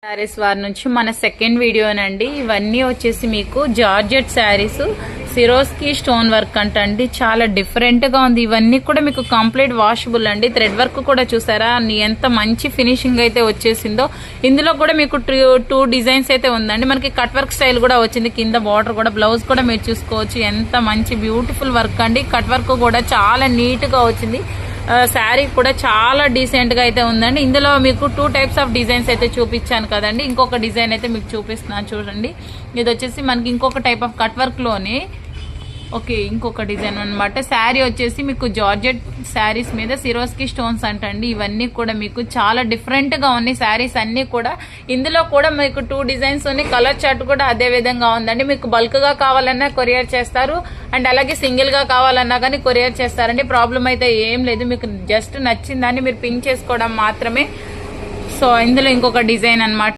శారీస్ వారి నుంచి మన సెకండ్ వీడియోనండి. ఇవన్నీ వచ్చేసి మీకు georgette saris Swarovski stone work అంటండి. చాలా డిఫరెంట్ గా ఉంది. ఇవన్నీ కూడా మీకు కంప్లీట్ వాషబుల్ అండి. థ్రెడ్ వర్క్ కూడా చూసారా ఎంత మంచి ఫినిషింగ్ అయితే వచ్చేసిందో. ఇందులో కూడా మీకు టూ డిజైన్స్ అయితే ఉందండి. మనకి కట్ వర్క్ స్టైల్ కూడా వచ్చింది. కింద బార్డర్ కూడా బ్లౌజ్ కూడా మీరు చూసుకోవచ్చు. ఎంత మంచి బ్యూటిఫుల్ వర్క్ అండి. కట్ వర్క్ కూడా చాలా నీట్ గా వచ్చింది. శారీ కూడా చాలా డీసెంట్ గా అయితే ఉందండి. ఇందులో మీకు 2 టైప్స్ ఆఫ్ డిజైన్స్ అయితే చూపించాను కదండి. ఇంకొక డిజైన్ అయితే మీకు చూపిస్తున్నాను చూడండి. ఇది వచ్చేసి మనకి ఇంకొక టైప్ ఆఫ్ కట్ వర్క్ లోనే ఇంకొక డిజైన్ అనమాట. శారీ వచ్చేసి మీకు జార్జెట్ శారీస్ మీద సిరోస్కి స్టోన్స్ అంటండి. ఇవన్నీ కూడా మీకు చాలా డిఫరెంట్ గా ఉన్నాయి శారీస్ అన్ని కూడా. ఇందులో కూడా మీకు 2 డిజైన్స్ ఉన్నాయి. కలర్ చార్ట్ కూడా అదే విధంగా ఉందండి. మీకు బల్క్ గా కావాలన్నా కొరియర్ చేస్తారు, అండ్ అలాగే సింగిల్ గా కావాలన్నా కానీ కొరియర్ చేస్తారండి. ప్రాబ్లం అయితే ఏం లేదు. మీకు జస్ట్ నచ్చిందాన్ని మీరు పింక్ చేసుకోవడం మాత్రమే. సో ఇందులో ఇంకొక డిజైన్ అనమాట.